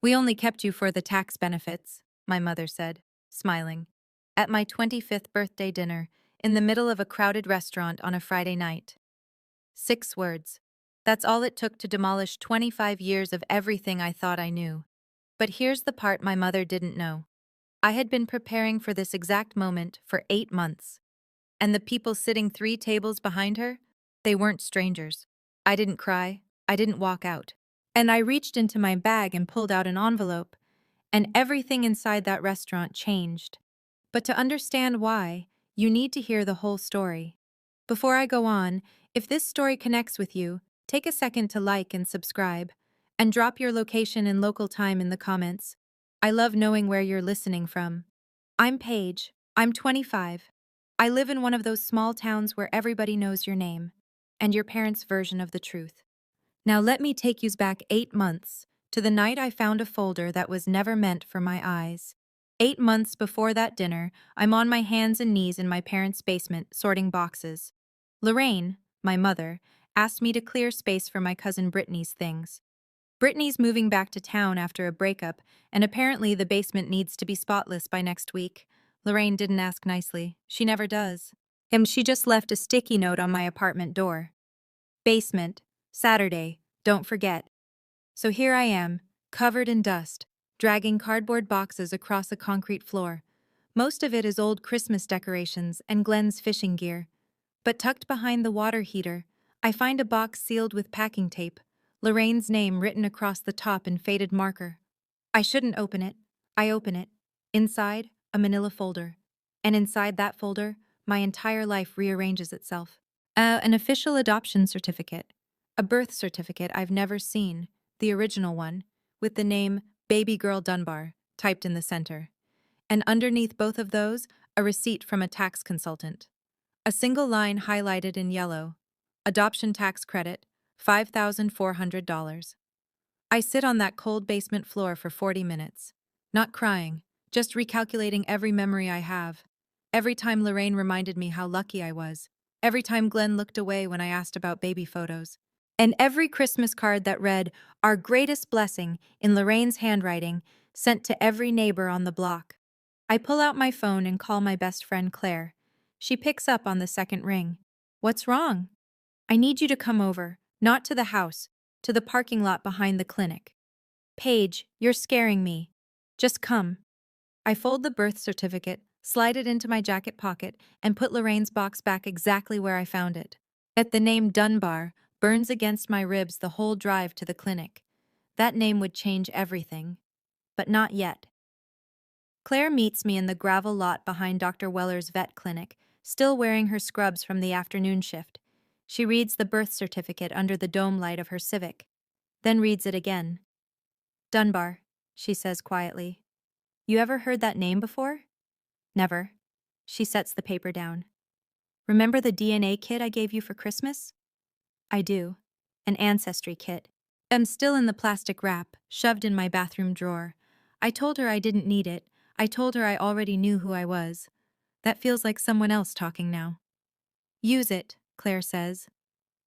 We only kept you for the tax benefits, my mother said, smiling. At my 25th birthday dinner, in the middle of a crowded restaurant on a Friday night. 6 words. That's all it took to demolish 25 years of everything I thought I knew. But here's the part my mother didn't know. I had been preparing for this exact moment for 8 months. And the people sitting 3 tables behind her? They weren't strangers. I didn't cry. I didn't walk out. And I reached into my bag and pulled out an envelope, and everything inside that restaurant changed. But to understand why, you need to hear the whole story. Before I go on, if this story connects with you, take a second to like and subscribe, and drop your location and local time in the comments. I love knowing where you're listening from. I'm Paige. I'm 25. I live in one of those small towns where everybody knows your name and your parents' version of the truth. Now let me take you back 8 months to the night I found a folder that was never meant for my eyes. 8 months before that dinner, I'm on my hands and knees in my parents' basement sorting boxes. Lorraine, my mother, asked me to clear space for my cousin Brittany's things. Brittany's moving back to town after a breakup, and apparently the basement needs to be spotless by next week. Lorraine didn't ask nicely. She never does. And she just left a sticky note on my apartment door. Basement, Saturday, don't forget. So here I am, covered in dust, dragging cardboard boxes across a concrete floor. Most of it is old Christmas decorations and Glenn's fishing gear. But tucked behind the water heater, I find a box sealed with packing tape, Lorraine's name written across the top in faded marker. I shouldn't open it. I open it. Inside, a manila folder. And inside that folder, my entire life rearranges itself. An official adoption certificate. A birth certificate I've never seen, the original one, with the name Baby Girl Dunbar typed in the center. And underneath both of those, a receipt from a tax consultant. A single line highlighted in yellow. Adoption tax credit, $5,400. I sit on that cold basement floor for 40 minutes. Not crying, just recalculating every memory I have. Every time Lorraine reminded me how lucky I was. Every time Glenn looked away when I asked about baby photos. And every Christmas card that read, "Our greatest blessing," in Lorraine's handwriting, sent to every neighbor on the block. I pull out my phone and call my best friend Claire. She picks up on the second ring. "What's wrong?" "I need you to come over, not to the house, to the parking lot behind the clinic." "Paige, you're scaring me. Just come." I fold the birth certificate, slide it into my jacket pocket, and put Lorraine's box back exactly where I found it. At the name Dunbar burns against my ribs the whole drive to the clinic. That name would change everything. But not yet. Claire meets me in the gravel lot behind Dr. Weller's vet clinic, still wearing her scrubs from the afternoon shift. She reads the birth certificate under the dome light of her Civic, then reads it again. "Dunbar," she says quietly. "You ever heard that name before?" "Never." She sets the paper down. "Remember the DNA kit I gave you for Christmas?" "I do. An ancestry kit. I'm still in the plastic wrap, shoved in my bathroom drawer. I told her I didn't need it. I told her I already knew who I was. That feels like someone else talking now. "Use it," Claire says.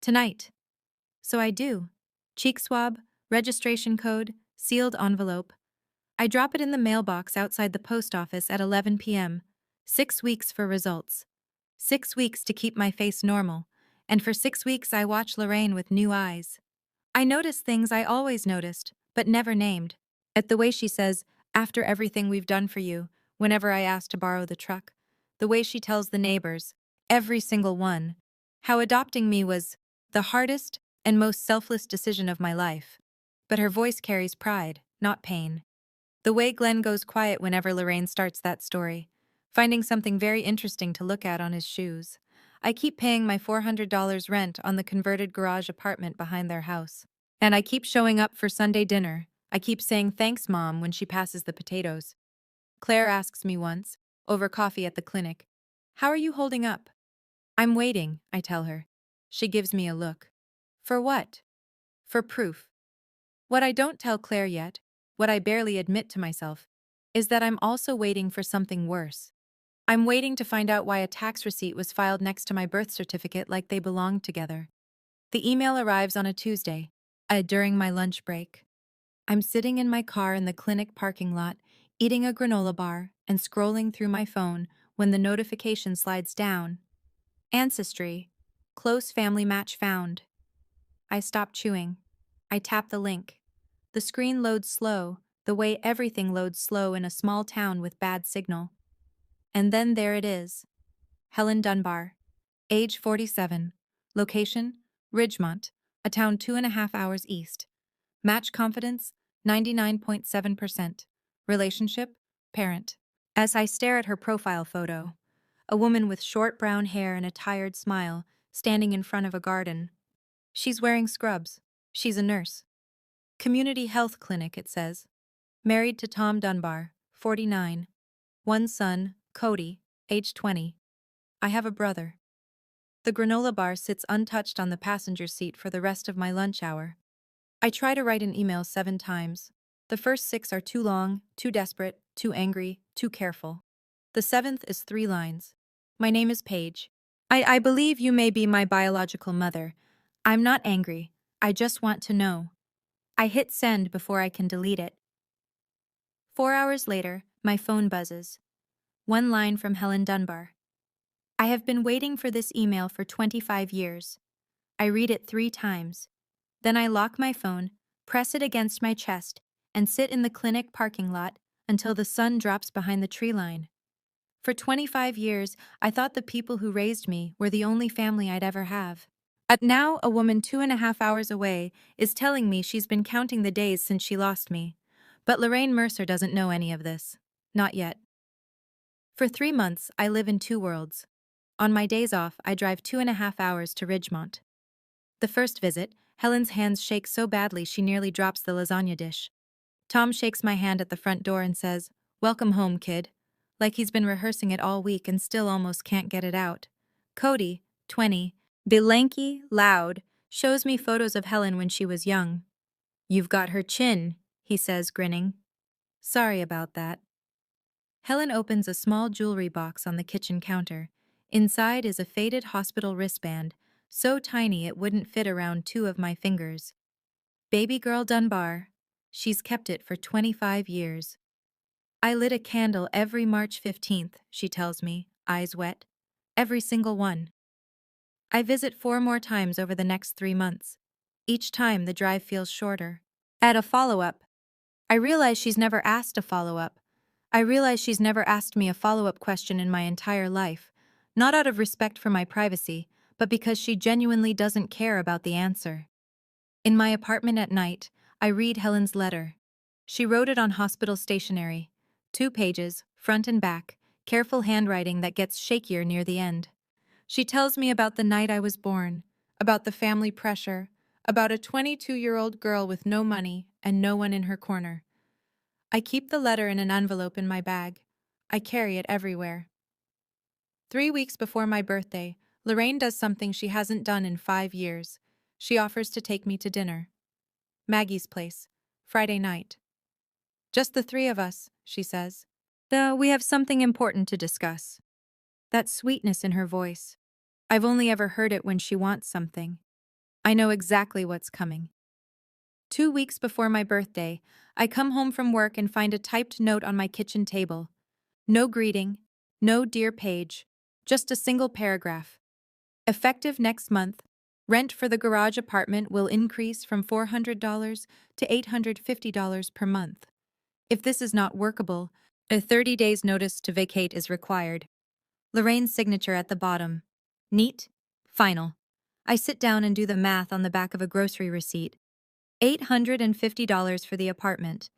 "Tonight." So I do. Cheek swab, registration code, sealed envelope. I drop it in the mailbox outside the post office at 11 p.m. 6 weeks for results. 6 weeks to keep my face normal. And for 6 weeks I watch Lorraine with new eyes. I notice things I always noticed, but never named. At the way she says, "After everything we've done for you," whenever I ask to borrow the truck. The way she tells the neighbors, every single one, how adopting me was the hardest and most selfless decision of my life. But her voice carries pride, not pain. The way Glenn goes quiet whenever Lorraine starts that story, finding something very interesting to look at on his shoes. I keep paying my $400 rent on the converted garage apartment behind their house. And I keep showing up for Sunday dinner. I keep saying thanks, Mom, when she passes the potatoes. Claire asks me once, over coffee at the clinic, "How are you holding up?" "I'm waiting," I tell her. She gives me a look. For what? For proof. What I don't tell Claire yet, what I barely admit to myself, is that I'm also waiting for something worse. I'm waiting to find out why a tax receipt was filed next to my birth certificate like they belonged together. The email arrives on a Tuesday, during my lunch break. I'm sitting in my car in the clinic parking lot, eating a granola bar and scrolling through my phone when the notification slides down. Ancestry. Close family match found. I stop chewing. I tap the link. The screen loads slow, the way everything loads slow in a small town with bad signal. And then there it is. Helen Dunbar. Age 47. Location, Ridgemont, a town 2.5 hours east. Match confidence, 99.7%. Relationship, parent. As I stare at her profile photo, a woman with short brown hair and a tired smile, standing in front of a garden. She's wearing scrubs. She's a nurse. Community health clinic, it says. Married to Tom Dunbar, 49. One son, Cody, age 20. I have a brother. The granola bar sits untouched on the passenger seat for the rest of my lunch hour. I try to write an email 7 times. The first 6 are too long, too desperate, too angry, too careful. The 7th is 3 lines. My name is Paige. I believe you may be my biological mother. I'm not angry. I just want to know. I hit send before I can delete it. 4 hours later, my phone buzzes. 1 line from Helen Dunbar. I have been waiting for this email for 25 years. I read it 3 times. Then I lock my phone, press it against my chest, and sit in the clinic parking lot until the sun drops behind the tree line. For 25 years, I thought the people who raised me were the only family I'd ever have. Now, a woman 2.5 hours away is telling me she's been counting the days since she lost me. But Lorraine Mercer doesn't know any of this. Not yet. For 3 months, I live in 2 worlds. On my days off, I drive 2.5 hours to Ridgemont. The first visit, Helen's hands shake so badly she nearly drops the lasagna dish. Tom shakes my hand at the front door and says, "Welcome home, kid," like he's been rehearsing it all week and still almost can't get it out. Cody, 20, lanky, loud, shows me photos of Helen when she was young. "You've got her chin," he says, grinning. Sorry about that. Helen opens a small jewelry box on the kitchen counter. Inside is a faded hospital wristband, so tiny it wouldn't fit around 2 of my fingers. Baby girl Dunbar. She's kept it for 25 years. I lit a candle every March 15th, she tells me, eyes wet. Every single one. I visit 4 more times over the next 3 months. Each time the drive feels shorter. Add a follow-up. I realize she's never asked a follow-up. I realize she's never asked me a follow-up question in my entire life, not out of respect for my privacy, but because she genuinely doesn't care about the answer. In my apartment at night, I read Helen's letter. She wrote it on hospital stationery. 2 pages, front and back, careful handwriting that gets shakier near the end. She tells me about the night I was born, about the family pressure, about a 22-year-old girl with no money and no one in her corner. I keep the letter in an envelope in my bag. I carry it everywhere. 3 weeks before my birthday, Lorraine does something she hasn't done in 5 years. She offers to take me to dinner. Maggie's place, Friday night. "Just the 3 of us," she says. We have something important to discuss." That sweetness in her voice. I've only ever heard it when she wants something. I know exactly what's coming. 2 weeks before my birthday, I come home from work and find a typed note on my kitchen table. No greeting, no dear Paige, just a single paragraph. Effective next month, rent for the garage apartment will increase from $400 to $850 per month. If this is not workable, a 30 days notice to vacate is required. Lorraine's signature at the bottom. Neat, final. I sit down and do the math on the back of a grocery receipt. $850 for the apartment,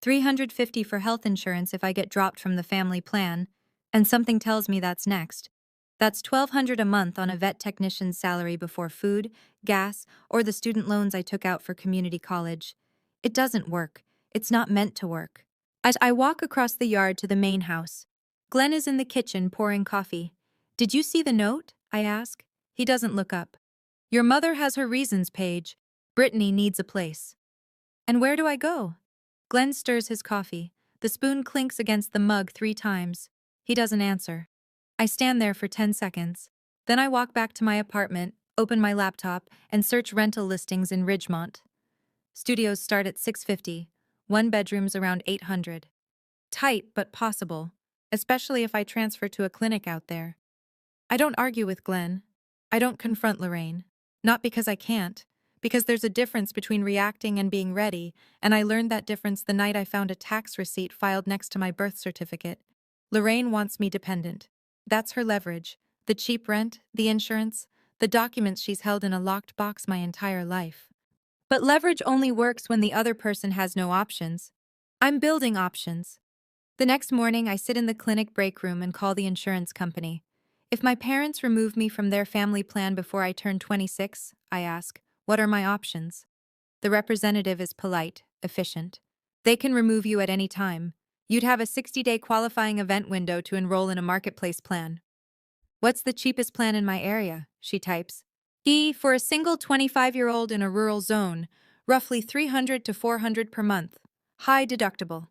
$350 for health insurance if I get dropped from the family plan, and something tells me that's next. That's $1,200 a month on a vet technician's salary before food, gas, or the student loans I took out for community college. It doesn't work. It's not meant to work. As I walk across the yard to the main house, Glenn is in the kitchen pouring coffee. "Did you see the note?" I ask. He doesn't look up. "Your mother has her reasons, Paige. Brittany needs a place." "And where do I go?" Glenn stirs his coffee. The spoon clinks against the mug 3 times. He doesn't answer. I stand there for 10 seconds. Then I walk back to my apartment, open my laptop, and search rental listings in Ridgemont. Studios start at $650. One bedroom's around 800. Tight, but possible, especially if I transfer to a clinic out there. I don't argue with Glenn. I don't confront Lorraine. Not because I can't, because there's a difference between reacting and being ready, and I learned that difference the night I found a tax receipt filed next to my birth certificate. Lorraine wants me dependent. That's her leverage. The cheap rent, the insurance, the documents she's held in a locked box my entire life. But leverage only works when the other person has no options. I'm building options. The next morning, I sit in the clinic break room and call the insurance company. If my parents remove me from their family plan before I turn 26, I ask, what are my options? The representative is polite, efficient. They can remove you at any time. You'd have a 60-day qualifying event window to enroll in a marketplace plan. What's the cheapest plan in my area? She types. For a single 25-year-old in a rural zone, roughly 300 to 400 per month. High deductible.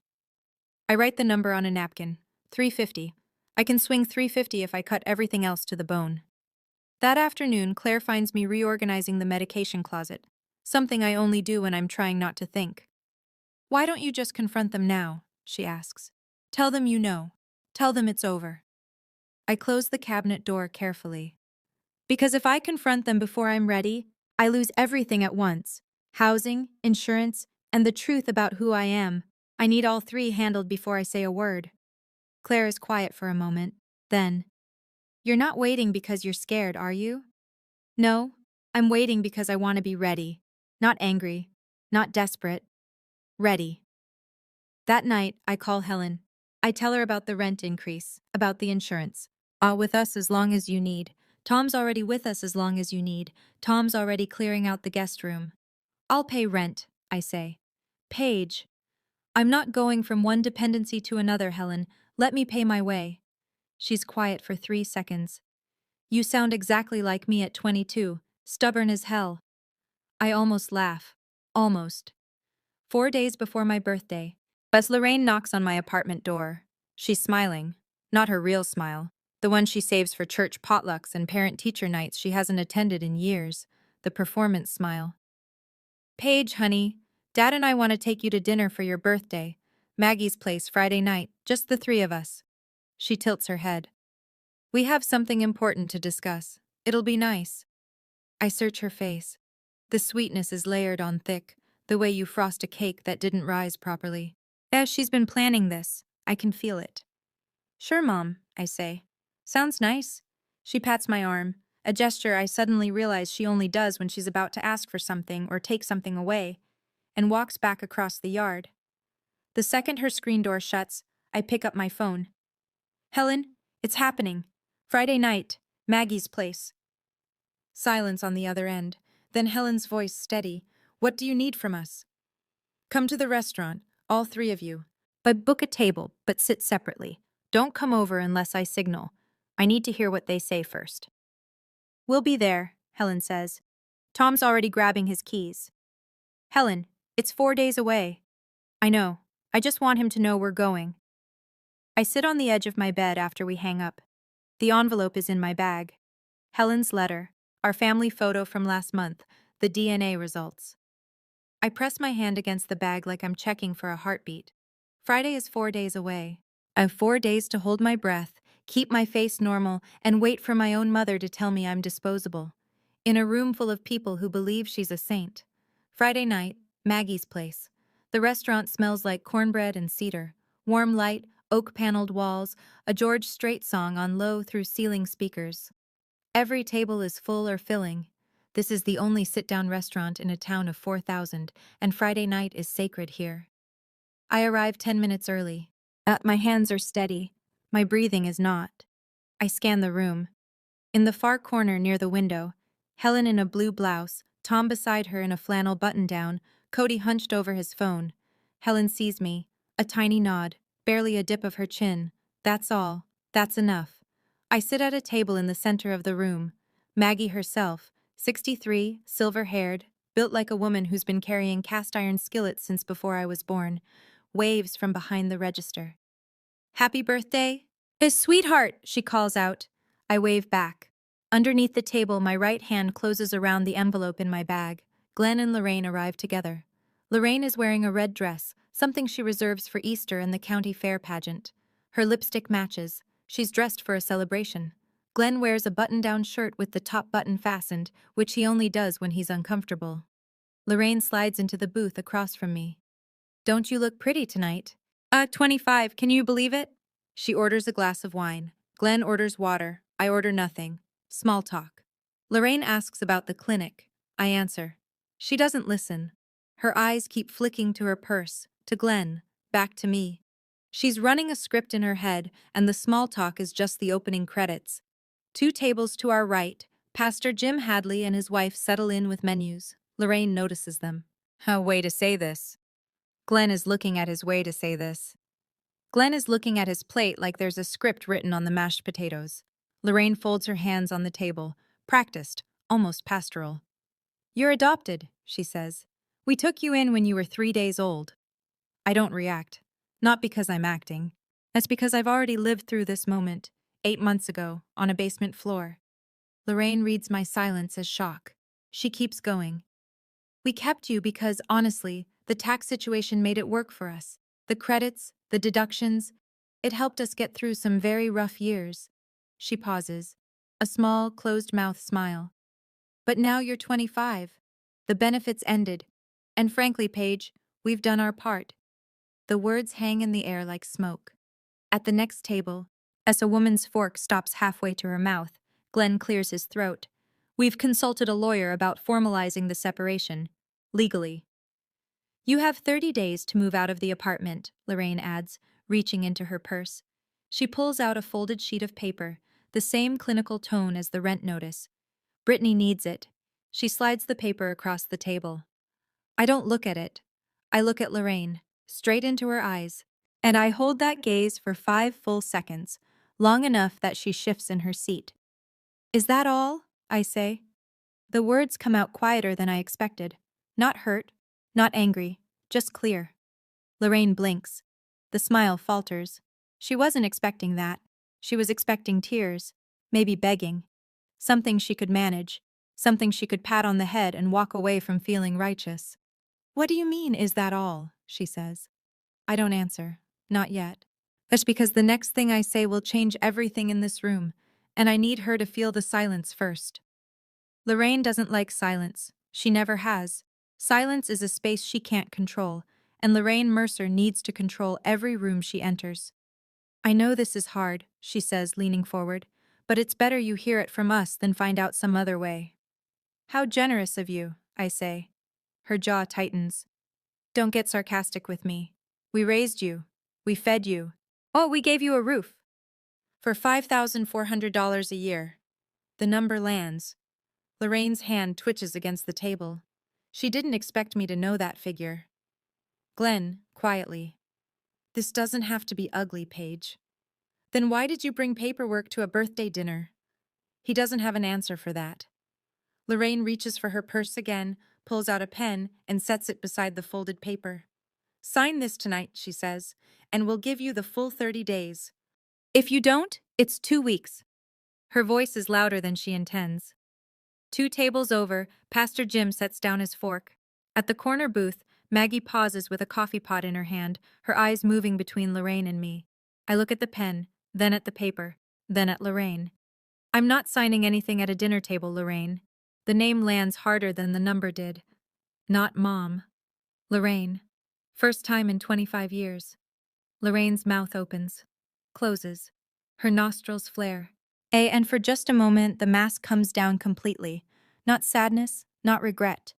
I write the number on a napkin. 350. I can swing 350 if I cut everything else to the bone. That afternoon, Claire finds me reorganizing the medication closet, something I only do when I'm trying not to think. Why don't you just confront them now? She asks. Tell them you know. Tell them it's over. I close the cabinet door carefully. Because if I confront them before I'm ready, I lose everything at once. Housing, insurance, and the truth about who I am. I need all three handled before I say a word. Claire is quiet for a moment. Then, you're not waiting because you're scared, are you? No, I'm waiting because I want to be ready. Not angry, not desperate. Ready. That night, I call Helen. I tell her about the rent increase, about the insurance. With us as long as you need. Tom's already with us as long as you need. Tom's already clearing out the guest room. I'll pay rent, I say. Paige. I'm not going from one dependency to another, Helen. Let me pay my way. She's quiet for 3 seconds. You sound exactly like me at 22, stubborn as hell. I almost laugh. Almost. 4 days before my birthday, as Lorraine knocks on my apartment door. She's smiling. Not her real smile. The one she saves for church potlucks and parent-teacher nights she hasn't attended in years. The performance smile. Paige, honey, Dad and I want to take you to dinner for your birthday. Maggie's place Friday night, just the three of us. She tilts her head. We have something important to discuss. It'll be nice. I search her face. The sweetness is layered on thick, the way you frost a cake that didn't rise properly. As she's been planning this, I can feel it. Sure, Mom, I say. Sounds nice. She pats my arm, a gesture I suddenly realize she only does when she's about to ask for something or take something away, and walks back across the yard. The second her screen door shuts, I pick up my phone. Helen, it's happening. Friday night, Maggie's place. Silence on the other end, then Helen's voice steady. What do you need from us? Come to the restaurant, all three of you. But book a table, but sit separately. Don't come over unless I signal. I need to hear what they say first. We'll be there, Helen says. Tom's already grabbing his keys. Helen, it's 4 days away. I know. I just want him to know we're going. I sit on the edge of my bed after we hang up. The envelope is in my bag. Helen's letter, our family photo from last month, the DNA results. I press my hand against the bag like I'm checking for a heartbeat. Friday is 4 days away. I have 4 days to hold my breath, keep my face normal, and wait for my own mother to tell me I'm disposable. In a room full of people who believe she's a saint. Friday night, Maggie's place. The restaurant smells like cornbread and cedar. Warm light, oak-paneled walls, a George Strait song on low-through-ceiling speakers. Every table is full or filling. This is the only sit-down restaurant in a town of 4,000, and Friday night is sacred here. I arrive 10 minutes early. My hands are steady. My breathing is not. I scan the room. In the far corner near the window, Helen in a blue blouse, Tom beside her in a flannel button-down, Cody hunched over his phone. Helen sees me. A tiny nod, barely a dip of her chin. That's all. That's enough. I sit at a table in the center of the room. Maggie herself, 63, silver-haired, built like a woman who's been carrying cast-iron skillets since before I was born, waves from behind the register. Happy birthday? Sweetheart, she calls out. I wave back. Underneath the table, my right hand closes around the envelope in my bag. Glenn and Lorraine arrive together. Lorraine is wearing a red dress, something she reserves for Easter and the county fair pageant. Her lipstick matches. She's dressed for a celebration. Glenn wears a button-down shirt with the top button fastened, which he only does when he's uncomfortable. Lorraine slides into the booth across from me. "Don't you look pretty tonight?" 25, can you believe it?" She orders a glass of wine. Glenn orders water. I order nothing. Small talk. Lorraine asks about the clinic. I answer. She doesn't listen. Her eyes keep flicking to her purse, to Glenn, back to me. She's running a script in her head, and the small talk is just the opening credits. 2 tables to our right, Pastor Jim Hadley and his wife settle in with menus. Lorraine notices them. "A way to say this." Glenn is looking at his way to say this. Glenn is looking at his plate like there's a script written on the mashed potatoes. Lorraine folds her hands on the table, practiced, almost pastoral. "You're adopted," she says. "We took you in when you were 3 days old." I don't react. Not because I'm acting. That's because I've already lived through this moment, 8 months ago, on a basement floor. Lorraine reads my silence as shock. She keeps going. "We kept you because, honestly, the tax situation made it work for us. The credits, the deductions, it helped us get through some very rough years." She pauses, a small, closed-mouth smile. "But now you're 25. The benefits ended. And frankly, Paige, we've done our part." The words hang in the air like smoke. At the next table, as a woman's fork stops halfway to her mouth, Glenn clears his throat. "We've consulted a lawyer about formalizing the separation. Legally." "You have 30 days to move out of the apartment," Lorraine adds, reaching into her purse. She pulls out a folded sheet of paper, the same clinical tone as the rent notice. "Brittany needs it." She slides the paper across the table. I don't look at it. I look at Lorraine, straight into her eyes, and I hold that gaze for 5 full seconds, long enough that she shifts in her seat. "Is that all?" I say. The words come out quieter than I expected. Not hurt, not angry, just clear. Lorraine blinks. The smile falters. She wasn't expecting that. She was expecting tears, maybe begging. Something she could manage, something she could pat on the head and walk away from feeling righteous. "What do you mean, is that all?" she says. I don't answer. Not yet. That's because the next thing I say will change everything in this room, and I need her to feel the silence first. Lorraine doesn't like silence. She never has. Silence is a space she can't control, and Lorraine Mercer needs to control every room she enters. "I know this is hard," she says, leaning forward, "but it's better you hear it from us than find out some other way." "How generous of you," I say. Her jaw tightens. "Don't get sarcastic with me. We raised you. We fed you. Oh, we gave you a roof. For $5,400 a year." The number lands. Lorraine's hand twitches against the table. She didn't expect me to know that figure. Glenn, quietly. "This doesn't have to be ugly, Paige." "Then why did you bring paperwork to a birthday dinner?" He doesn't have an answer for that. Lorraine reaches for her purse again, pulls out a pen, and sets it beside the folded paper. "Sign this tonight," she says, "and we'll give you the full 30 days. If you don't, it's 2 weeks." Her voice is louder than she intends. 2 tables over, Pastor Jim sets down his fork. At the corner booth, Maggie pauses with a coffee pot in her hand, her eyes moving between Lorraine and me. I look at the pen, then at the paper, then at Lorraine. "I'm not signing anything at a dinner table, Lorraine." The name lands harder than the number did. Not Mom. Lorraine. First time in 25 years. Lorraine's mouth opens. Closes. Her nostrils flare. And for just a moment, the mask comes down completely. Not sadness, not regret.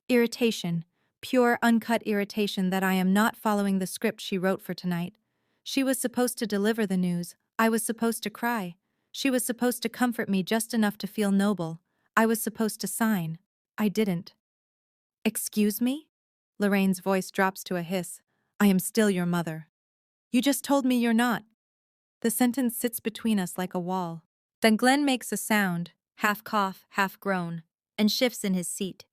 Irritation. Pure, uncut irritation that I am not following the script she wrote for tonight. She was supposed to deliver the news. I was supposed to cry. She was supposed to comfort me just enough to feel noble. I was supposed to sign. I didn't. "Excuse me?" Lorraine's voice drops to a hiss. "I am still your mother." "You just told me you're not." The sentence sits between us like a wall. Then Glenn makes a sound, half cough, half groan, and shifts in his seat.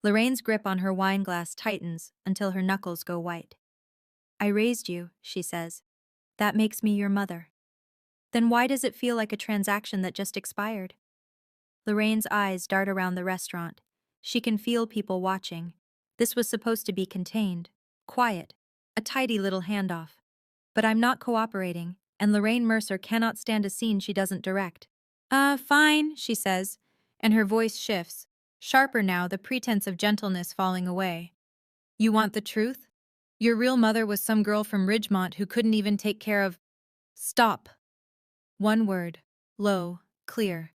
Lorraine's grip on her wine glass tightens until her knuckles go white. "I raised you," she says. "That makes me your mother." "Then why does it feel like a transaction that just expired?" Lorraine's eyes dart around the restaurant. She can feel people watching. This was supposed to be contained, quiet. A tidy little handoff. But I'm not cooperating, and Lorraine Mercer cannot stand a scene she doesn't direct. Fine, she says, and her voice shifts, sharper now, the pretense of gentleness falling away. You want the truth? Your real mother was some girl from Ridgemont who couldn't even take care of… Stop. One word. Low, clear.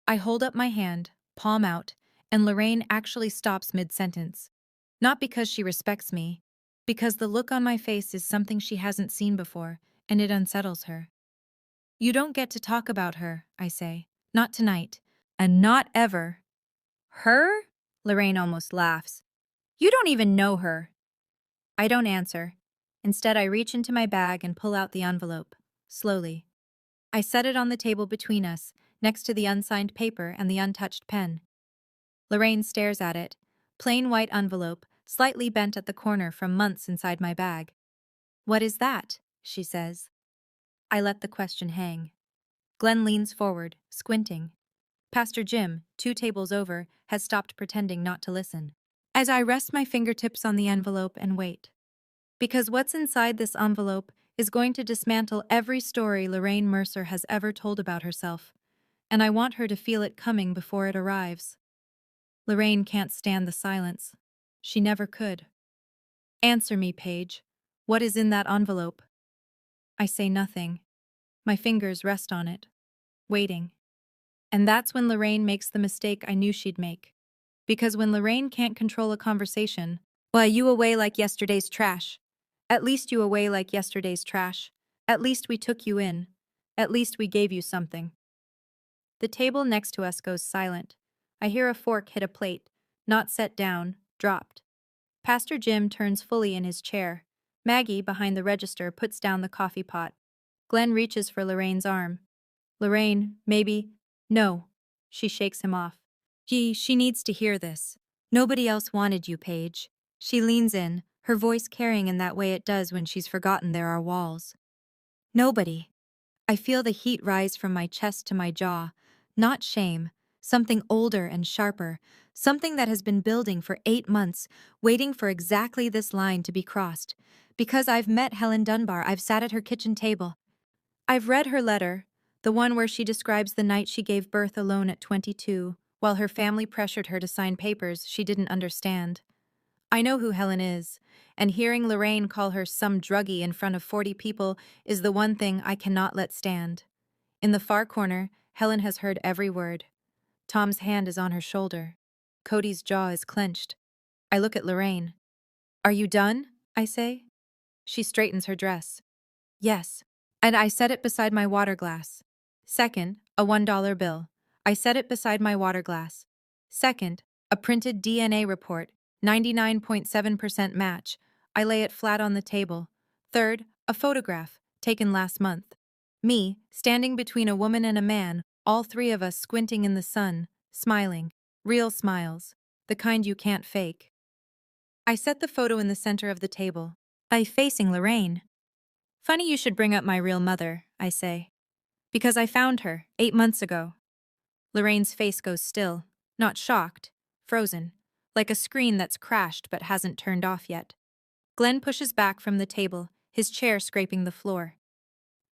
I hold up my hand, palm out, and Lorraine actually stops mid-sentence. Not because she respects me, because the look on my face is something she hasn't seen before, and it unsettles her. You don't get to talk about her, I say. Not tonight. And not ever. Her? Lorraine almost laughs. You don't even know her. I don't answer. Instead, I reach into my bag and pull out the envelope. Slowly. I set it on the table between us, next to the unsigned paper and the untouched pen. Lorraine stares at it. Plain white envelope, slightly bent at the corner from months inside my bag. What is that? She says. I let the question hang. Glenn leans forward, squinting. Pastor Jim, 2 tables over, has stopped pretending not to listen. As I rest my fingertips on the envelope and wait. Because what's inside this envelope is going to dismantle every story Lorraine Mercer has ever told about herself, and I want her to feel it coming before it arrives. Lorraine can't stand the silence. She never could. Answer me, Paige. What is in that envelope? I say nothing. My fingers rest on it, waiting. And that's when Lorraine makes the mistake I knew she'd make. Because when Lorraine can't control a conversation, why, you away like yesterday's trash. At least you away like yesterday's trash. At least we took you in. At least we gave you something. The table next to us goes silent. I hear a fork hit a plate, not set down, dropped. Pastor Jim turns fully in his chair. Maggie, behind the register, puts down the coffee pot. Glenn reaches for Lorraine's arm. Lorraine, maybe… No. She shakes him off. She needs to hear this. Nobody else wanted you, Paige. She leans in, her voice carrying in that way it does when she's forgotten there are walls. Nobody. I feel the heat rise from my chest to my jaw. Not shame. Something older and sharper. Something that has been building for 8 months, waiting for exactly this line to be crossed. Because I've met Helen Dunbar, I've sat at her kitchen table. I've read her letter, the one where she describes the night she gave birth alone at 22, while her family pressured her to sign papers she didn't understand. I know who Helen is, and hearing Lorraine call her some druggie in front of 40 people is the one thing I cannot let stand. In the far corner, Helen has heard every word. Tom's hand is on her shoulder. Cody's jaw is clenched. I look at Lorraine. Are you done? I say. She straightens her dress. Yes. And I set it beside my water glass. Second, a $1 bill. I set it beside my water glass. Second, a printed DNA report, 99.7% match. I lay it flat on the table. Third, a photograph, taken last month. Me, standing between a woman and a man, all 3 of us squinting in the sun, smiling. Real smiles. The kind you can't fake. I set the photo in the center of the table. Facing Lorraine. Funny you should bring up my real mother, I say. Because I found her, 8 months ago. Lorraine's face goes still, not shocked, frozen, like a screen that's crashed but hasn't turned off yet. Glenn pushes back from the table, his chair scraping the floor.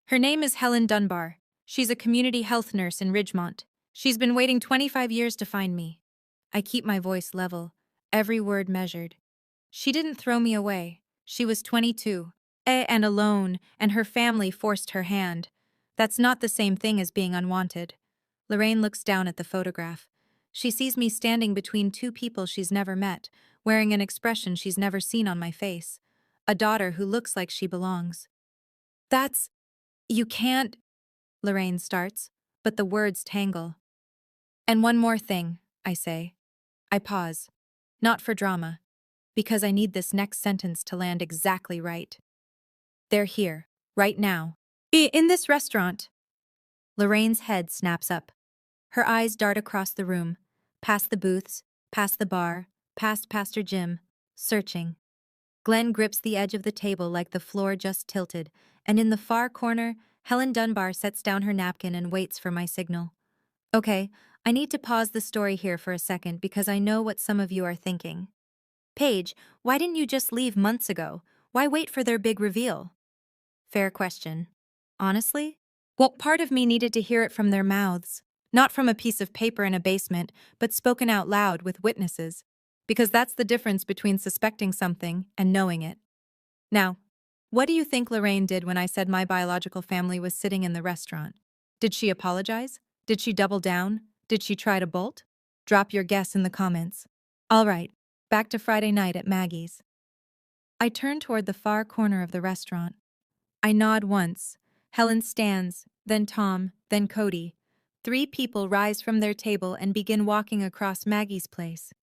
Her name is Helen Dunbar. She's a community health nurse in Ridgemont. She's been waiting 25 years to find me. I keep my voice level, every word measured. She didn't throw me away. She was 22, and alone, and her family forced her hand. That's not the same thing as being unwanted. Lorraine looks down at the photograph. She sees me standing between 2 people she's never met, wearing an expression she's never seen on my face. A daughter who looks like she belongs. That's… You can't… Lorraine starts, but the words tangle. And one more thing, I say. I pause. Not for drama. Because I need this next sentence to land exactly right. They're here, right now. In this restaurant. Lorraine's head snaps up. Her eyes dart across the room, past the booths, past the bar, past Pastor Jim, searching. Glenn grips the edge of the table like the floor just tilted, and in the far corner, Helen Dunbar sets down her napkin and waits for my signal. Okay, I need to pause the story here for a second because I know what some of you are thinking. Paige, why didn't you just leave months ago? Why wait for their big reveal? Fair question. Honestly? Well, part of me needed to hear it from their mouths. Not from a piece of paper in a basement, but spoken out loud with witnesses. Because that's the difference between suspecting something and knowing it. Now, what do you think Lorraine did when I said my biological family was sitting in the restaurant? Did she apologize? Did she double down? Did she try to bolt? Drop your guess in the comments. All right, back to Friday night at Maggie's. I turn toward the far corner of the restaurant. I nod once. Helen stands, then Tom, then Cody. 3 people rise from their table and begin walking across Maggie's place.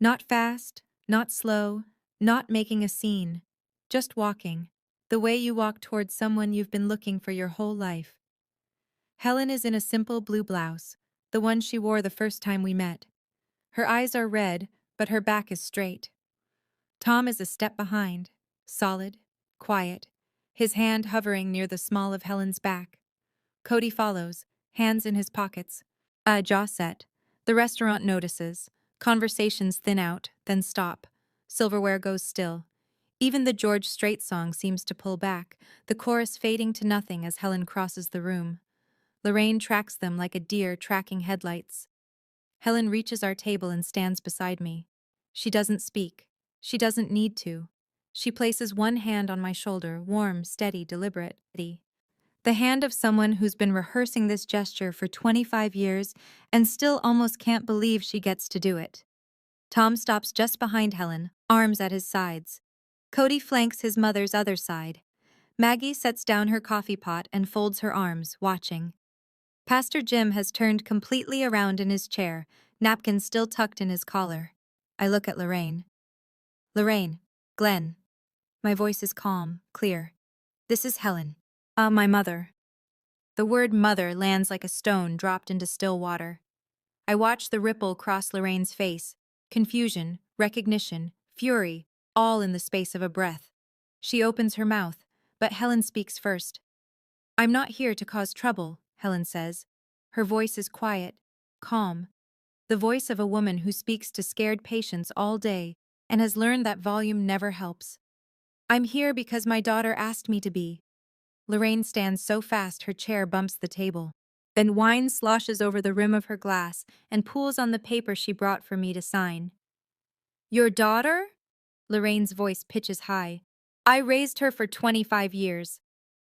Not fast, not slow, not making a scene. Just walking. The way you walk towards someone you've been looking for your whole life. Helen is in a simple blue blouse, the one she wore the first time we met. Her eyes are red, but her back is straight. Tom is a step behind, solid, quiet, his hand hovering near the small of Helen's back. Cody follows, hands in his pockets, jaw set. The restaurant notices. Conversations thin out, then stop. Silverware goes still. Even the George Strait song seems to pull back, the chorus fading to nothing as Helen crosses the room. Lorraine tracks them like a deer tracking headlights. Helen reaches our table and stands beside me. She doesn't speak. She doesn't need to. She places one hand on my shoulder, warm, steady, deliberate. The hand of someone who's been rehearsing this gesture for 25 years and still almost can't believe she gets to do it. Tom stops just behind Helen, arms at his sides. Cody flanks his mother's other side. Maggie sets down her coffee pot and folds her arms, watching. Pastor Jim has turned completely around in his chair, napkin still tucked in his collar. I look at Lorraine. Lorraine, Glenn. My voice is calm, clear. This is Helen. My mother. The word mother lands like a stone dropped into still water. I watch the ripple cross Lorraine's face. Confusion, recognition, fury, all in the space of a breath. She opens her mouth, but Helen speaks first. I'm not here to cause trouble, Helen says. Her voice is quiet, calm. The voice of a woman who speaks to scared patients all day and has learned that volume never helps. I'm here because my daughter asked me to be. Lorraine stands so fast her chair bumps the table. Then wine sloshes over the rim of her glass and pools on the paper she brought for me to sign. Your daughter? Lorraine's voice pitches high. I raised her for 25 years.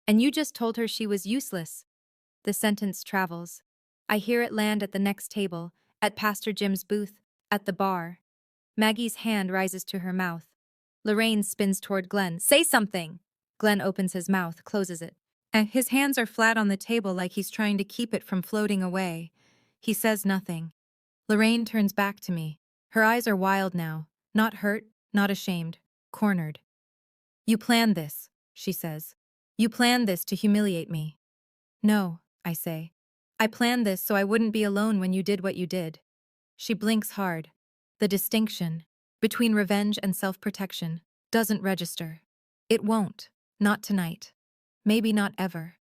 And you just told her she was useless. The sentence travels. I hear it land at the next table, at Pastor Jim's booth, at the bar. Maggie's hand rises to her mouth. Lorraine spins toward Glenn. Say something! Glenn opens his mouth, closes it. And his hands are flat on the table like he's trying to keep it from floating away. He says nothing. Lorraine turns back to me. Her eyes are wild now. Not hurt, not ashamed. Cornered. You planned this, she says. You planned this to humiliate me. No, I say. I planned this so I wouldn't be alone when you did what you did. She blinks hard. The distinction between revenge and self-protection doesn't register. It won't. Not tonight. Maybe not ever.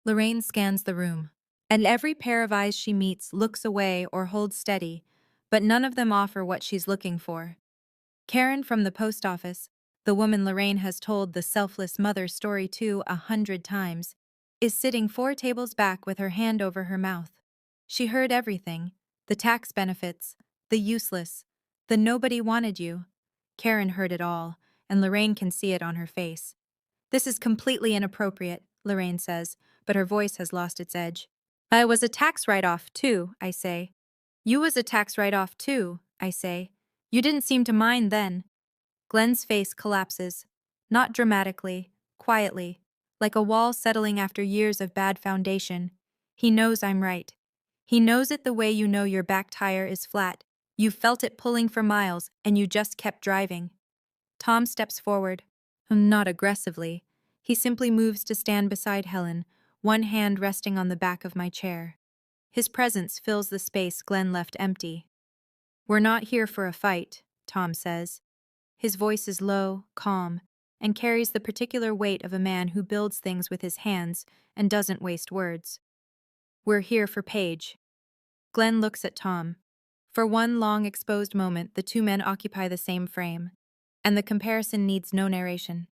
Lorraine scans the room, and every pair of eyes she meets looks away or holds steady, but none of them offer what she's looking for. Karen from the post office, the woman Lorraine has told the selfless mother story to 100 times, is sitting 4 tables back with her hand over her mouth. She heard everything, the tax benefits, the useless, the nobody wanted you. Karen heard it all, and Lorraine can see it on her face. This is completely inappropriate, Lorraine says, but her voice has lost its edge. I was a tax write-off too, I say. You was a tax write-off too, I say. You didn't seem to mind then. Glenn's face collapses. Not dramatically, quietly, like a wall settling after years of bad foundation. He knows I'm right. He knows it the way you know your back tire is flat. You felt it pulling for miles, and you just kept driving. Tom steps forward. Not aggressively. He simply moves to stand beside Helen, one hand resting on the back of my chair. His presence fills the space Glenn left empty. We're not here for a fight, Tom says. His voice is low, calm, and carries the particular weight of a man who builds things with his hands and doesn't waste words. We're here for Paige. Glenn looks at Tom. For one long exposed moment, the 2 men occupy the same frame, and the comparison needs no narration.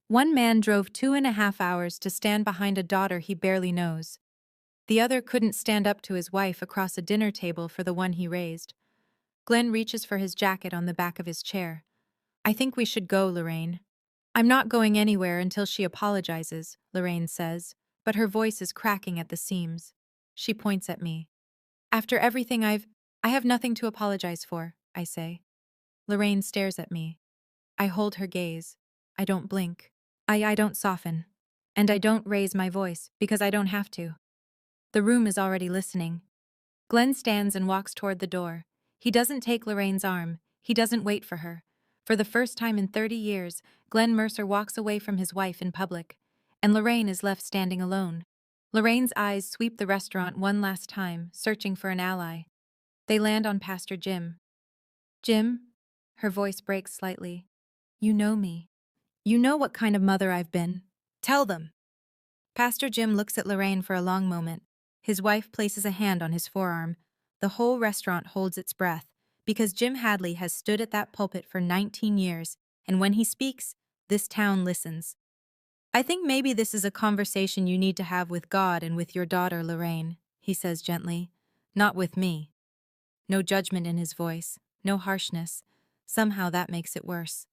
One man drove 2.5 hours to stand behind a daughter he barely knows. The other couldn't stand up to his wife across a dinner table for the one he raised. Glenn reaches for his jacket on the back of his chair. I think we should go, Lorraine. I'm not going anywhere until she apologizes, Lorraine says, but her voice is cracking at the seams. She points at me. After everything I have nothing to apologize for, I say. Lorraine stares at me. I hold her gaze. I don't blink. I don't soften. And I don't raise my voice because I don't have to. The room is already listening. Glenn stands and walks toward the door. He doesn't take Lorraine's arm. He doesn't wait for her. For the first time in 30 years, Glenn Mercer walks away from his wife in public, and Lorraine is left standing alone. Lorraine's eyes sweep the restaurant one last time, searching for an ally. They land on Pastor Jim. Jim? Her voice breaks slightly. You know me. You know what kind of mother I've been. Tell them. Pastor Jim looks at Lorraine for a long moment. His wife places a hand on his forearm. The whole restaurant holds its breath, because Jim Hadley has stood at that pulpit for 19 years, and when he speaks, this town listens. I think maybe this is a conversation you need to have with God and with your daughter, Lorraine, he says gently. Not with me. No judgment in his voice, no harshness. Somehow that makes it worse.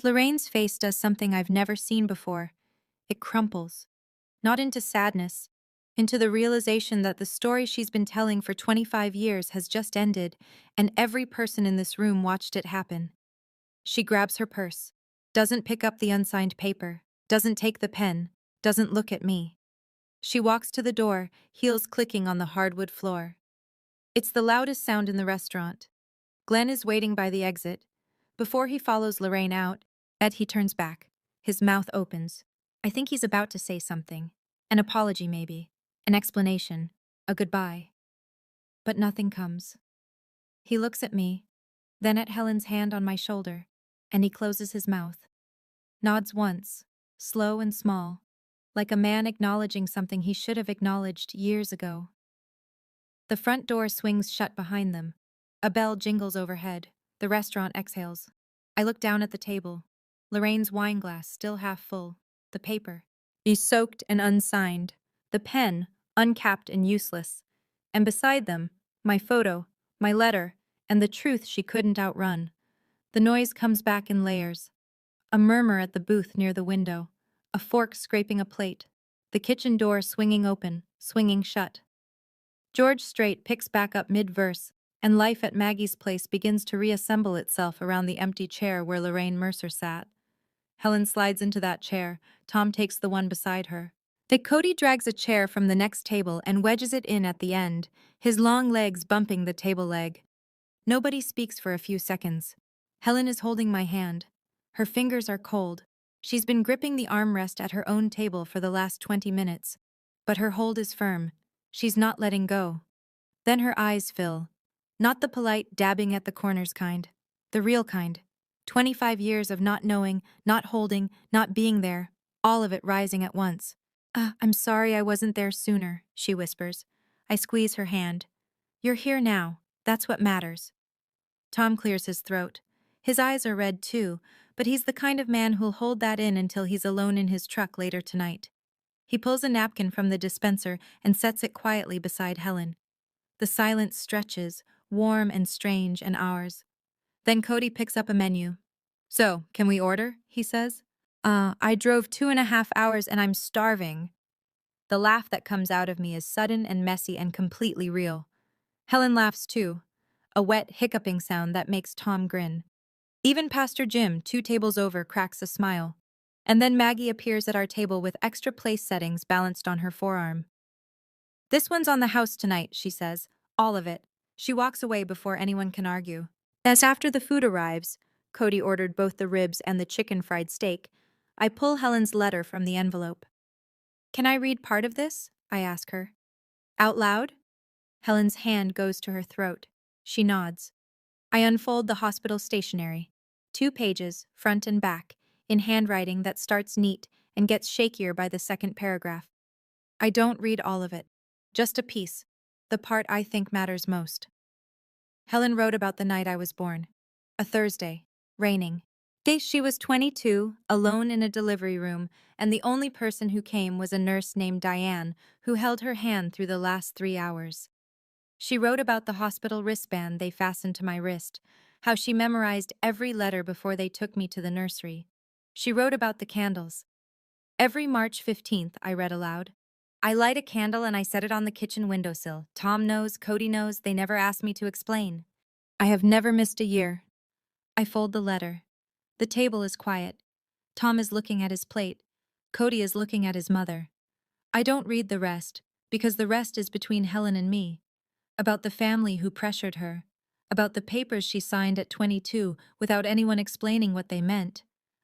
Lorraine's face does something I've never seen before. It crumples. Not into sadness, into the realization that the story she's been telling for 25 years has just ended, and every person in this room watched it happen. She grabs her purse, doesn't pick up the unsigned paper, doesn't take the pen, doesn't look at me. She walks to the door, heels clicking on the hardwood floor. It's the loudest sound in the restaurant. Glenn is waiting by the exit. Before he follows Lorraine out, he turns back. His mouth opens. I think he's about to say something. An apology, maybe. An explanation. A goodbye. But nothing comes. He looks at me, then at Helen's hand on my shoulder, and he closes his mouth. Nods once, slow and small, like a man acknowledging something he should have acknowledged years ago. The front door swings shut behind them. A bell jingles overhead. The restaurant exhales. I look down at the table. Lorraine's wine glass still half full. The paper is soaked and unsigned. The pen uncapped and useless. And beside them, my photo, my letter, and the truth she couldn't outrun. The noise comes back in layers. A murmur at the booth near the window. A fork scraping a plate. The kitchen door swinging open, swinging shut. George Strait picks back up mid-verse, and life at Maggie's place begins to reassemble itself around the empty chair where Lorraine Mercer sat. Helen slides into that chair. Tom takes the one beside her. Cody drags a chair from the next table and wedges it in at the end, his long legs bumping the table leg. Nobody speaks for a few seconds. Helen is holding my hand. Her fingers are cold. She's been gripping the armrest at her own table for the last 20 minutes. But her hold is firm. She's not letting go. Then her eyes fill. Not the polite dabbing at the corners kind. The real kind. 25 years of not knowing, not holding, not being there. All of it rising at once. I'm sorry I wasn't there sooner, she whispers. I squeeze her hand. You're here now. That's what matters. Tom clears his throat. His eyes are red too, but he's the kind of man who'll hold that in until he's alone in his truck later tonight. He pulls a napkin from the dispenser and sets it quietly beside Helen. The silence stretches, warm and strange and ours. Then Cody picks up a menu. So, can we order? He says. I drove 2.5 hours and I'm starving. The laugh that comes out of me is sudden and messy and completely real. Helen laughs too, a wet, hiccuping sound that makes Tom grin. Even Pastor Jim, 2 tables over, cracks a smile. And then Maggie appears at our table with extra place settings balanced on her forearm. This one's on the house tonight, she says. All of it. She walks away before anyone can argue. As after the food arrives, Cody ordered both the ribs and the chicken fried steak, I pull Helen's letter from the envelope. Can I read part of this? I ask her. Out loud? Helen's hand goes to her throat. She nods. I unfold the hospital stationery. 2 pages, front and back, in handwriting that starts neat and gets shakier by the second paragraph. I don't read all of it. Just a piece. The part I think matters most. Helen wrote about the night I was born. A Thursday. Raining. She was 22, alone in a delivery room, and the only person who came was a nurse named Diane, who held her hand through the last 3 hours. She wrote about the hospital wristband they fastened to my wrist, how she memorized every letter before they took me to the nursery. She wrote about the candles. Every March 15th, I read aloud. I light a candle and I set it on the kitchen windowsill. Tom knows, Cody knows, they never asked me to explain. I have never missed a year. I fold the letter. The table is quiet. Tom is looking at his plate. Cody is looking at his mother. I don't read the rest, because the rest is between Helen and me. About the family who pressured her. About the papers she signed at 22 without anyone explaining what they meant.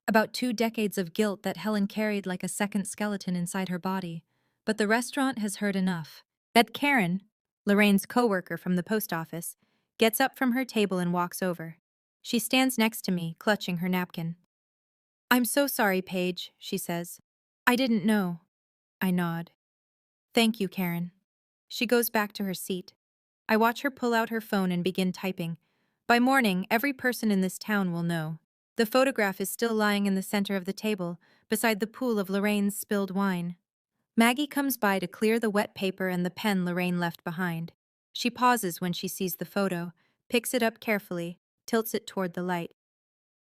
About 2 decades of guilt that Helen carried like a second skeleton inside her body. But the restaurant has heard enough. That Karen, Lorraine's coworker from the post office, gets up from her table and walks over. She stands next to me, clutching her napkin. "I'm so sorry, Paige," she says. "I didn't know." I nod. "Thank you, Karen." She goes back to her seat. I watch her pull out her phone and begin typing. By morning, every person in this town will know. The photograph is still lying in the center of the table, beside the pool of Lorraine's spilled wine. Maggie comes by to clear the wet paper and the pen Lorraine left behind. She pauses when she sees the photo, picks it up carefully, tilts it toward the light.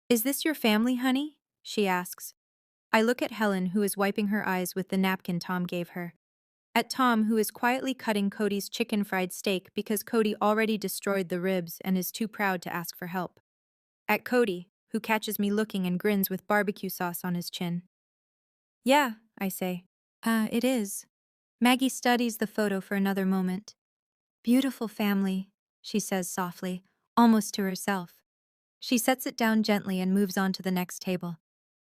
"Is this your family, honey?" she asks. I look at Helen, who is wiping her eyes with the napkin Tom gave her. At Tom, who is quietly cutting Cody's chicken fried steak because Cody already destroyed the ribs and is too proud to ask for help. At Cody, who catches me looking and grins with barbecue sauce on his chin. "Yeah," I say. It is." Maggie studies the photo for another moment. "Beautiful family," she says softly, almost to herself. She sets it down gently and moves on to the next table.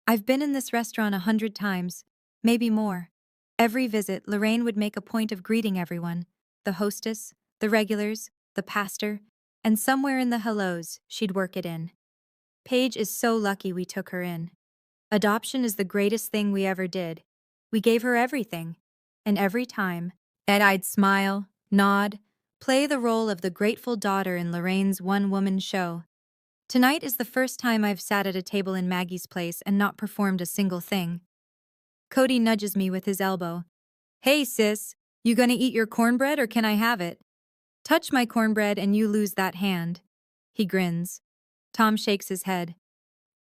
"I've been in this restaurant 100 times, maybe more. Every visit, Lorraine would make a point of greeting everyone, the hostess, the regulars, the pastor, and somewhere in the hellos, she'd work it in. Paige is so lucky we took her in. Adoption is the greatest thing we ever did. We gave her everything. And every time, I'd smile, nod, play the role of the grateful daughter in Lorraine's one-woman show. Tonight is the first time I've sat at a table in Maggie's place and not performed a single thing." Cody nudges me with his elbow. "Hey, sis, you gonna eat your cornbread or can I have it? Touch my cornbread and you lose that hand." He grins. Tom shakes his head.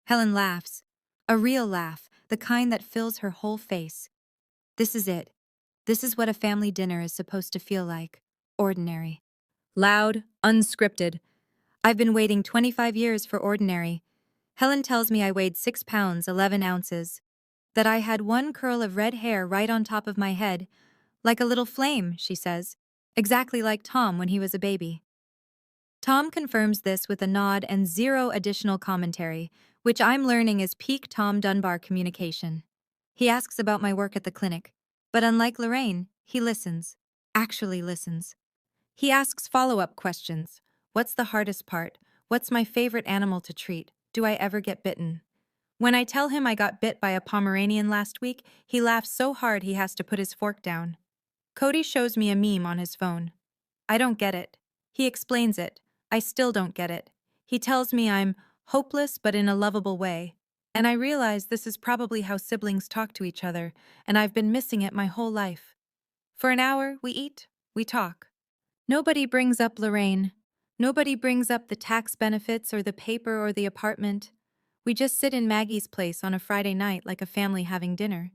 Helen laughs. A real laugh, the kind that fills her whole face. This is it. This is what a family dinner is supposed to feel like. Ordinary. Loud, unscripted. I've been waiting 25 years for ordinary. Helen tells me I weighed 6 pounds, 11 ounces. That I had one curl of red hair right on top of my head. Like a little flame, she says. Exactly like Tom when he was a baby. Tom confirms this with a nod and zero additional commentary, which I'm learning is peak Tom Dunbar communication. He asks about my work at the clinic, but unlike Lorraine, he listens. Actually listens. He asks follow-up questions. What's the hardest part? What's my favorite animal to treat? Do I ever get bitten? When I tell him I got bit by a Pomeranian last week, he laughs so hard he has to put his fork down. Cody shows me a meme on his phone. I don't get it. He explains it. I still don't get it. He tells me I'm hopeless but in a lovable way. And I realize this is probably how siblings talk to each other, and I've been missing it my whole life. For an hour, we eat, we talk. Nobody brings up Lorraine. Nobody brings up the tax benefits or the paper or the apartment. We just sit in Maggie's place on a Friday night like a family having dinner.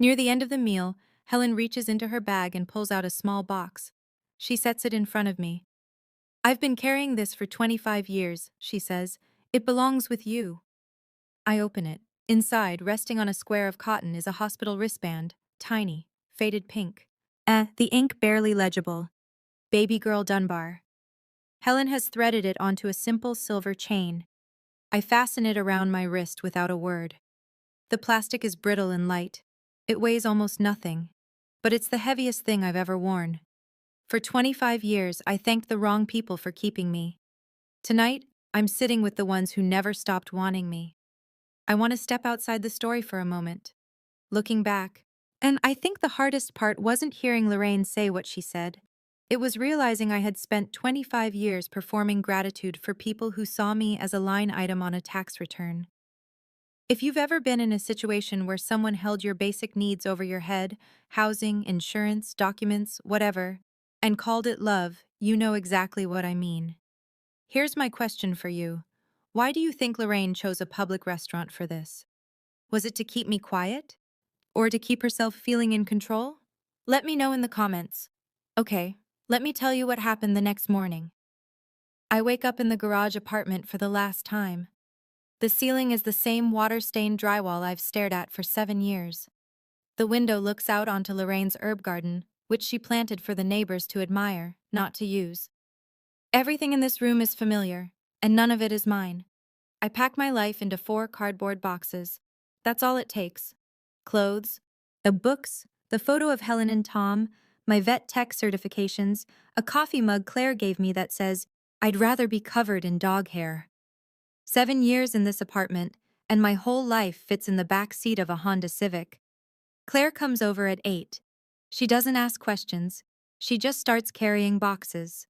Near the end of the meal, Helen reaches into her bag and pulls out a small box. She sets it in front of me. "I've been carrying this for 25 years, she says. "It belongs with you." I open it. Inside, resting on a square of cotton, is a hospital wristband, tiny, faded pink. The ink barely legible. Baby girl Dunbar. Helen has threaded it onto a simple silver chain. I fasten it around my wrist without a word. The plastic is brittle and light. It weighs almost nothing, but it's the heaviest thing I've ever worn. For 25 years, I thanked the wrong people for keeping me. Tonight, I'm sitting with the ones who never stopped wanting me. I want to step outside the story for a moment. Looking back, and I think the hardest part wasn't hearing Lorraine say what she said. It was realizing I had spent 25 years performing gratitude for people who saw me as a line item on a tax return. If you've ever been in a situation where someone held your basic needs over your head, housing, insurance, documents, whatever, and called it love, you know exactly what I mean. Here's my question for you. Why do you think Lorraine chose a public restaurant for this? Was it to keep me quiet? Or to keep herself feeling in control? Let me know in the comments. Okay, let me tell you what happened the next morning. I wake up in the garage apartment for the last time. The ceiling is the same water-stained drywall I've stared at for 7 years. The window looks out onto Lorraine's herb garden, which she planted for the neighbors to admire, not to use. Everything in this room is familiar, and none of it is mine. I pack my life into 4 cardboard boxes. That's all it takes. Clothes, the books, the photo of Helen and Tom, my vet tech certifications, a coffee mug Claire gave me that says, "I'd rather be covered in dog hair." 7 years in this apartment, and my whole life fits in the back seat of a Honda Civic. Claire comes over at 8. She doesn't ask questions. She just starts carrying boxes.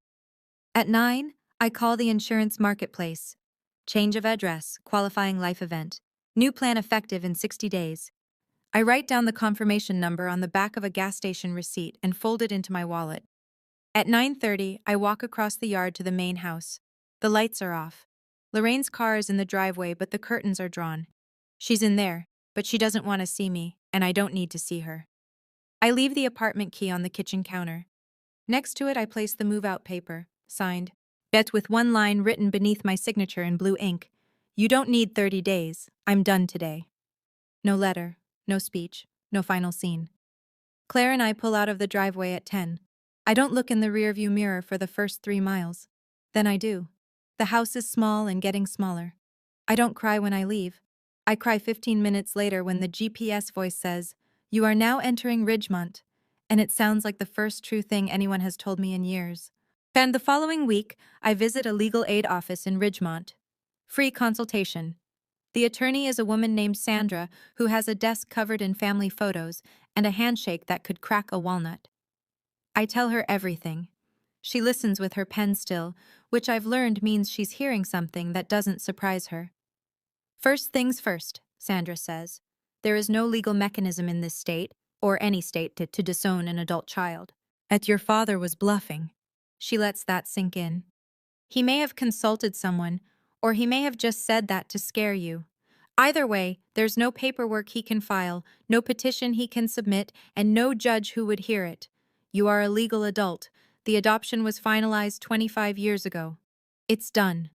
At 9, I call the insurance marketplace. Change of address, qualifying life event. New plan effective in 60 days. I write down the confirmation number on the back of a gas station receipt and fold it into my wallet. At 9:30, I walk across the yard to the main house. The lights are off. Lorraine's car is in the driveway, but the curtains are drawn. She's in there, but she doesn't want to see me, and I don't need to see her. I leave the apartment key on the kitchen counter. Next to it, I place the move-out paper, signed, Bet with one line written beneath my signature in blue ink. You don't need 30 days. I'm done today. No letter, no speech, no final scene. Claire and I pull out of the driveway at 10. I don't look in the rearview mirror for the first 3 miles. Then I do. The house is small and getting smaller. I don't cry when I leave. I cry 15 minutes later when the GPS voice says, "You are now entering Ridgemont," and it sounds like the first true thing anyone has told me in years. And the following week, I visit a legal aid office in Ridgemont. Free consultation. The attorney is a woman named Sandra who has a desk covered in family photos and a handshake that could crack a walnut. I tell her everything. She listens with her pen still, which I've learned means she's hearing something that doesn't surprise her. First things first, Sandra says. There is no legal mechanism in this state, or any state, to disown an adult child. Your father was bluffing. She lets that sink in. He may have consulted someone, or he may have just said that to scare you. Either way, there's no paperwork he can file, no petition he can submit, and no judge who would hear it. You are a legal adult. The adoption was finalized 25 years ago. It's done.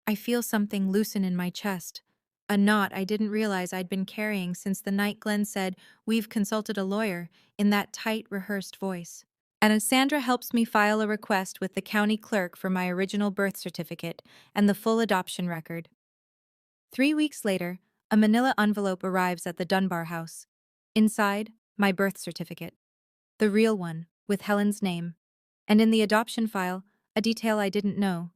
I feel something loosen in my chest, a knot I didn't realize I'd been carrying since the night Glenn said, "We've consulted a lawyer," in that tight, rehearsed voice. And as Sandra helps me file a request with the county clerk for my original birth certificate and the full adoption record. 3 weeks later, a manila envelope arrives at the Dunbar house. Inside, my birth certificate. The real one, with Helen's name. And in the adoption file, a detail I didn't know.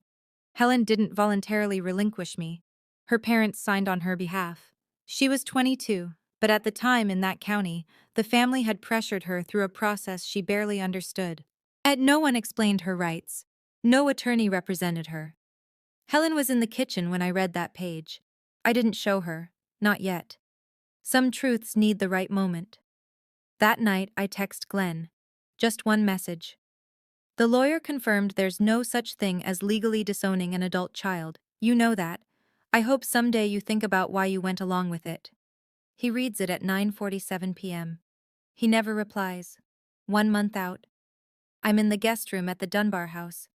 Helen didn't voluntarily relinquish me. Her parents signed on her behalf. She was 22, but at the time in that county, the family had pressured her through a process she barely understood. And no one explained her rights. No attorney represented her. Helen was in the kitchen when I read that page. I didn't show her, not yet. Some truths need the right moment. That night, I text Glenn. Just one message. The lawyer confirmed there's no such thing as legally disowning an adult child. You know that. I hope someday you think about why you went along with it. He reads it at 9:47 p.m. He never replies. 1 month out. I'm in the guest room at the Dunbar house,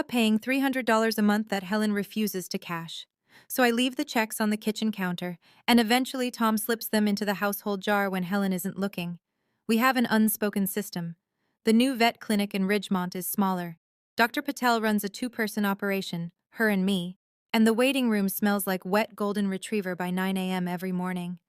paying $300 a month that Helen refuses to cash. So I leave the checks on the kitchen counter, and eventually Tom slips them into the household jar when Helen isn't looking. We have an unspoken system. The new vet clinic in Ridgemont is smaller. Dr. Patel runs a 2-person operation, her and me, and the waiting room smells like wet golden retriever by 9 a.m. every morning.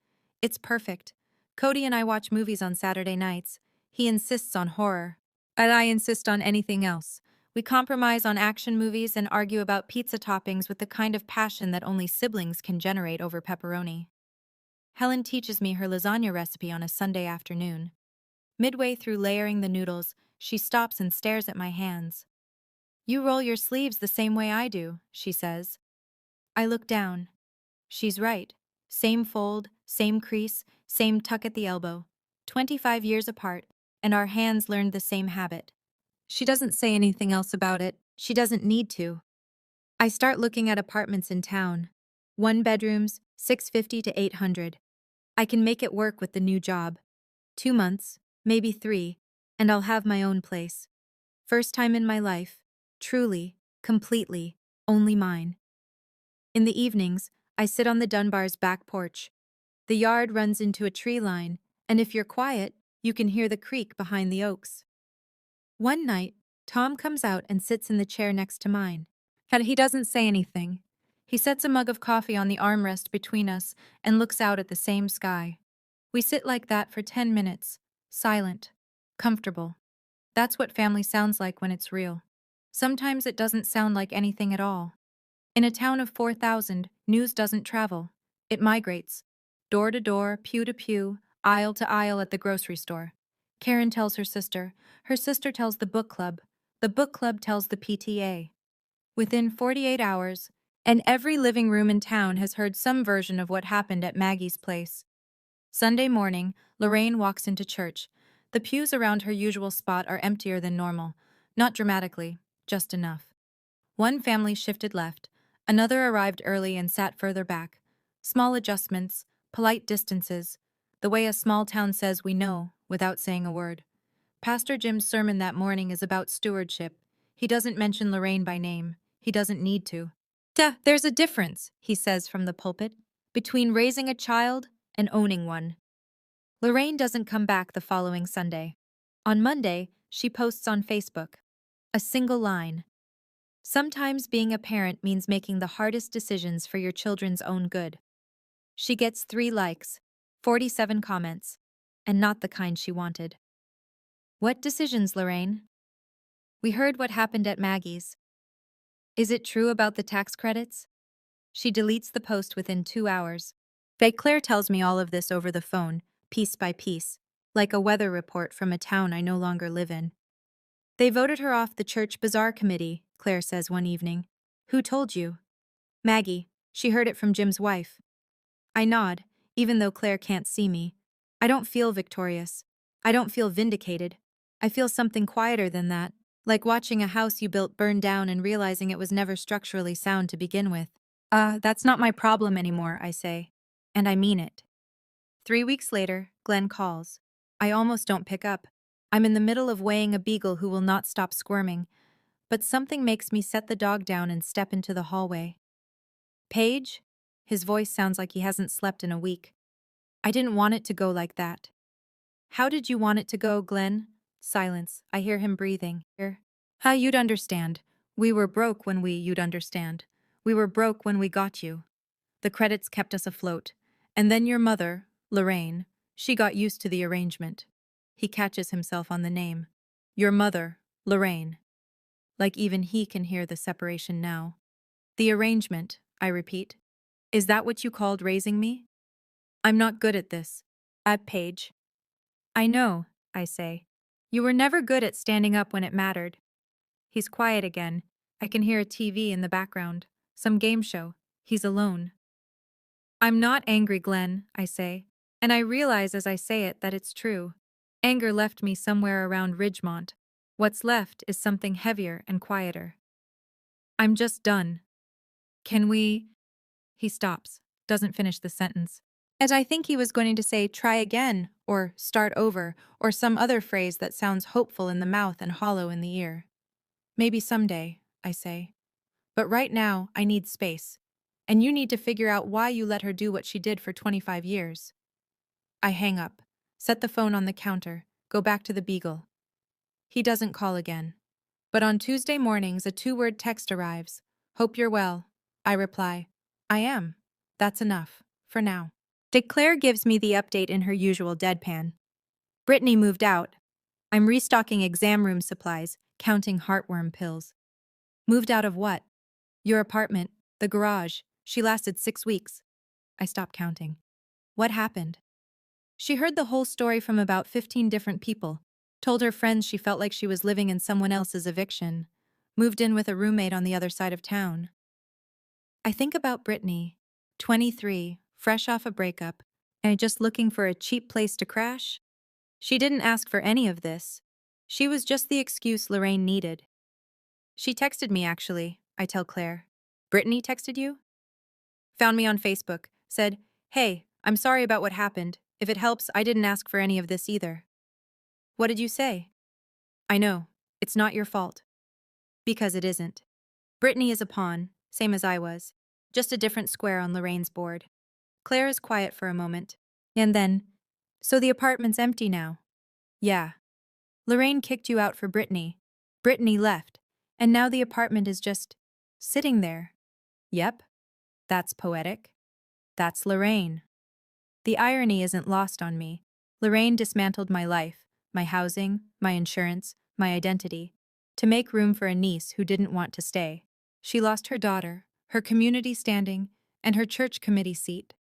It's perfect. Cody and I watch movies on Saturday nights. He insists on horror, and I insist on anything else. We compromise on action movies and argue about pizza toppings with the kind of passion that only siblings can generate over pepperoni. Helen teaches me her lasagna recipe on a Sunday afternoon. Midway through layering the noodles, she stops and stares at my hands. "You roll your sleeves the same way I do," she says. I look down. She's right. Same fold, same crease, same tuck at the elbow. 25 years apart, and our hands learned the same habit. She doesn't say anything else about it. She doesn't need to. I start looking at apartments in town. One bedrooms, 650 to 800. I can make it work with the new job. 2 months, maybe 3, and I'll have my own place. First time in my life. Truly, completely, only mine. In the evenings, I sit on the Dunbar's back porch. The yard runs into a tree line, and if you're quiet, you can hear the creak behind the oaks. One night, Tom comes out and sits in the chair next to mine. And he doesn't say anything. He sets a mug of coffee on the armrest between us and looks out at the same sky. We sit like that for 10 minutes, silent, comfortable. That's what family sounds like when it's real. Sometimes it doesn't sound like anything at all. In a town of 4,000, news doesn't travel. It migrates. Door to door, pew to pew, aisle to aisle at the grocery store. Karen tells her sister tells the book club tells the PTA. Within 48 hours, and every living room in town has heard some version of what happened at Maggie's place. Sunday morning, Lorraine walks into church. The pews around her usual spot are emptier than normal. Not dramatically, just enough. One family shifted left. Another arrived early and sat further back. Small adjustments, polite distances, the way a small town says we know, without saying a word. Pastor Jim's sermon that morning is about stewardship. He doesn't mention Lorraine by name. He doesn't need to. There's a difference, he says from the pulpit, between raising a child and owning one. Lorraine doesn't come back the following Sunday. On Monday, she posts on Facebook. A single line. Sometimes being a parent means making the hardest decisions for your children's own good. She gets 3 likes, 47 comments, and not the kind she wanted. What decisions, Lorraine? We heard what happened at Maggie's. Is it true about the tax credits? She deletes the post within 2 hours. Claire tells me all of this over the phone, piece by piece, like a weather report from a town I no longer live in. They voted her off the church bazaar committee, Claire says one evening. Who told you? Maggie. She heard it from Jim's wife. I nod, even though Claire can't see me. I don't feel victorious. I don't feel vindicated. I feel something quieter than that, like watching a house you built burn down and realizing it was never structurally sound to begin with. That's not my problem anymore, I say. And I mean it. 3 weeks later, Glenn calls. I almost don't pick up. I'm in the middle of weighing a beagle who will not stop squirming, but something makes me set the dog down and step into the hallway. Paige? His voice sounds like he hasn't slept in a week. I didn't want it to go like that. How did you want it to go, Glenn? Silence. I hear him breathing. How you'd understand. We were broke when you'd understand. We were broke when we got you. The credits kept us afloat. And then your mother, Lorraine, she got used to the arrangement. He catches himself on the name. Your mother, Lorraine. Like even he can hear the separation now. The arrangement, I repeat. Is that what you called raising me? I'm not good at this. Paige. I know, I say. You were never good at standing up when it mattered. He's quiet again. I can hear a TV in the background. Some game show. He's alone. I'm not angry, Glenn, I say. And I realize as I say it that it's true. Anger left me somewhere around Ridgemont. What's left is something heavier and quieter. I'm just done. Can we... He stops, doesn't finish the sentence. As I think he was going to say try again, or start over, or some other phrase that sounds hopeful in the mouth and hollow in the ear. Maybe someday, I say. But right now, I need space. And you need to figure out why you let her do what she did for 25 years. I hang up, set the phone on the counter, go back to the beagle. He doesn't call again. But on Tuesday mornings, a 2-word text arrives. Hope you're well. I reply, I am. That's enough, for now. Claire gives me the update in her usual deadpan. Brittany moved out. I'm restocking exam room supplies, counting heartworm pills. Moved out of what? Your apartment, the garage. She lasted 6 weeks. I stopped counting. What happened? She heard the whole story from about 15 different people. Told her friends she felt like she was living in someone else's eviction. Moved in with a roommate on the other side of town. I think about Brittany, 23, fresh off a breakup, and just looking for a cheap place to crash? She didn't ask for any of this. She was just the excuse Lorraine needed. She texted me, actually, I tell Claire. Brittany texted you? Found me on Facebook, said, "Hey, I'm sorry about what happened. If it helps, I didn't ask for any of this either." What did you say? I know. It's not your fault. Because it isn't. Brittany is a pawn, same as I was. Just a different square on Lorraine's board. Claire is quiet for a moment. And then, "So the apartment's empty now?" "Yeah. Lorraine kicked you out for Brittany. Brittany left. And now the apartment is just sitting there." "Yep. That's poetic. That's Lorraine." The irony isn't lost on me. Lorraine dismantled my life, my housing, my insurance, my identity, to make room for a niece who didn't want to stay. She lost her daughter, her community standing, and her church committee seat.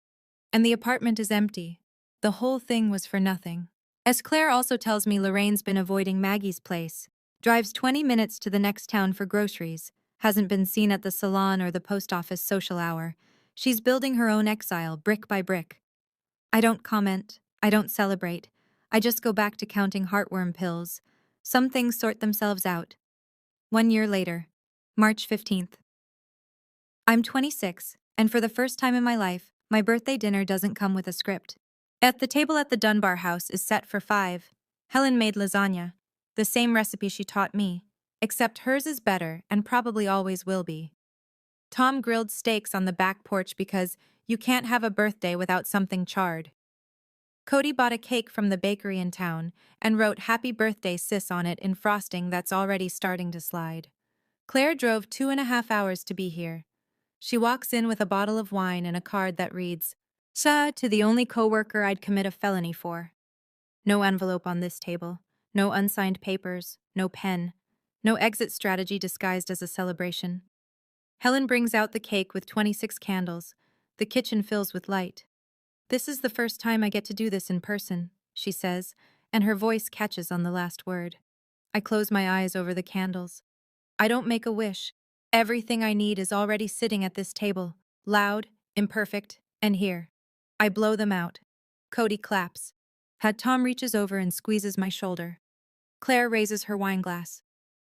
And the apartment is empty. The whole thing was for nothing. As Claire also tells me, Lorraine's been avoiding Maggie's place, drives 20 minutes to the next town for groceries, hasn't been seen at the salon or the post office social hour. She's building her own exile, brick by brick. I don't comment. I don't celebrate. I just go back to counting heartworm pills. Some things sort themselves out. 1 year later, March 15th. I'm 26, and for the first time in my life, my birthday dinner doesn't come with a script. At the table at the Dunbar house is set for 5. Helen made lasagna, the same recipe she taught me, except hers is better and probably always will be. Tom grilled steaks on the back porch because you can't have a birthday without something charred. Cody bought a cake from the bakery in town and wrote "Happy Birthday, Sis" on it in frosting that's already starting to slide. Claire drove 2.5 hours to be here. She walks in with a bottle of wine and a card that reads, "Sa," to the only coworker I'd commit a felony for. No envelope on this table, no unsigned papers, no pen, no exit strategy disguised as a celebration. Helen brings out the cake with 26 candles. The kitchen fills with light. "This is the first time I get to do this in person," she says, and her voice catches on the last word. I close my eyes over the candles. I don't make a wish. Everything I need is already sitting at this table, loud, imperfect, and here. I blow them out. Cody claps. Tom reaches over and squeezes my shoulder. Claire raises her wineglass.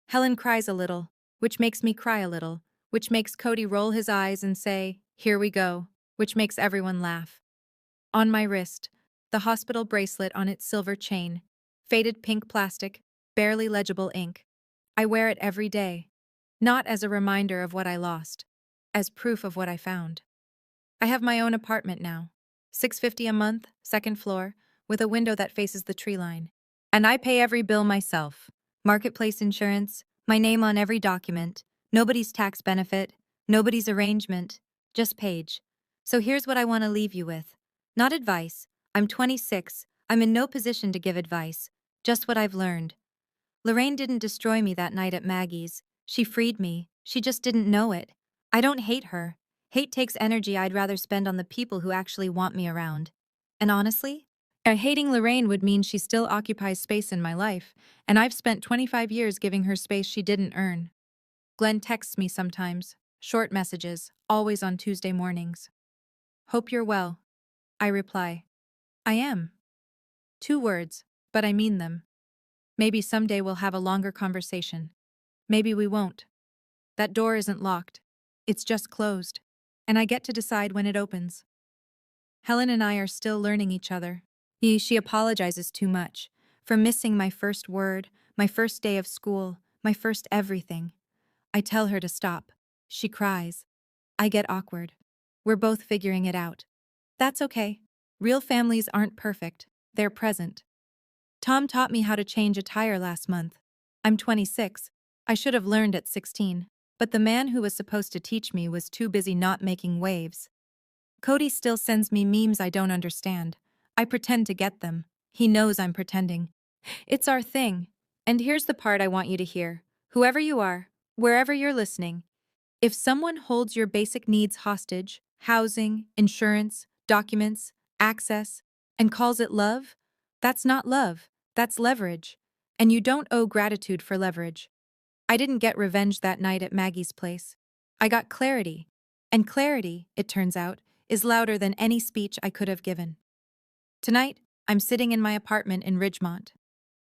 Helen cries a little, which makes me cry a little, which makes Cody roll his eyes and say, "Here we go," which makes everyone laugh. On my wrist, the hospital bracelet on its silver chain, faded pink plastic, barely legible ink. I wear it every day, not as a reminder of what I lost, as proof of what I found. I have my own apartment now, $650 a month, second floor, with a window that faces the tree line. And I pay every bill myself. Marketplace insurance, my name on every document, nobody's tax benefit, nobody's arrangement, just Paige. So here's what I want to leave you with. Not advice. I'm 26. I'm in no position to give advice. Just what I've learned. Lorraine didn't destroy me that night at Maggie's. She freed me. She just didn't know it. I don't hate her. Hate takes energy I'd rather spend on the people who actually want me around. And honestly, hating Lorraine would mean she still occupies space in my life, and I've spent 25 years giving her space she didn't earn. Glenn texts me sometimes. Short messages, always on Tuesday mornings. "Hope you're well." I reply, "I am." 2 words, but I mean them. Maybe someday we'll have a longer conversation. Maybe we won't. That door isn't locked. It's just closed. And I get to decide when it opens. Helen and I are still learning each other. She apologizes too much for missing my first word, my first day of school, my first everything. I tell her to stop. She cries. I get awkward. We're both figuring it out. That's okay. Real families aren't perfect. They're present. Tom taught me how to change a tire last month. I'm 26. I should have learned at 16. But the man who was supposed to teach me was too busy not making waves. Cody still sends me memes I don't understand. I pretend to get them. He knows I'm pretending. It's our thing. And here's the part I want you to hear. Whoever you are, wherever you're listening, if someone holds your basic needs hostage, housing, insurance, documents, access, and calls it love, that's not love, that's leverage. And you don't owe gratitude for leverage. I didn't get revenge that night at Maggie's place. I got clarity. And clarity, it turns out, is louder than any speech I could have given. Tonight, I'm sitting in my apartment in Ridgemont.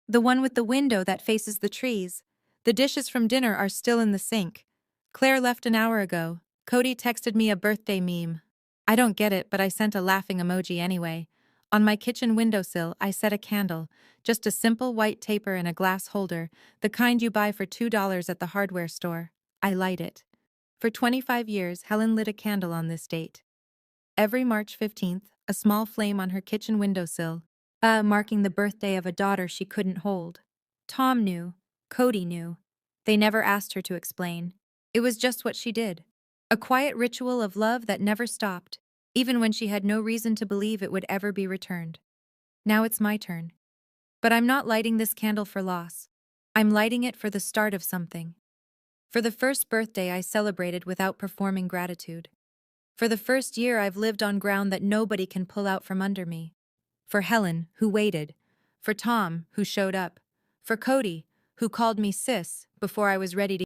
The one with the window that faces the trees. The dishes from dinner are still in the sink. Claire left an hour ago. Cody texted me a birthday meme. I don't get it, but I sent a laughing emoji anyway. On my kitchen windowsill, I set a candle, just a simple white taper and a glass holder, the kind you buy for $2 at the hardware store. I light it. For 25 years, Helen lit a candle on this date. Every March 15th, a small flame on her kitchen windowsill, marking the birthday of a daughter she couldn't hold. Tom knew. Cody knew. They never asked her to explain. It was just what she did. A quiet ritual of love that never stopped, even when she had no reason to believe it would ever be returned. Now it's my turn. But I'm not lighting this candle for loss. I'm lighting it for the start of something. For the first birthday I celebrated without performing gratitude. For the first year I've lived on ground that nobody can pull out from under me. For Helen, who waited. For Tom, who showed up. For Cody, who called me sis before I was ready to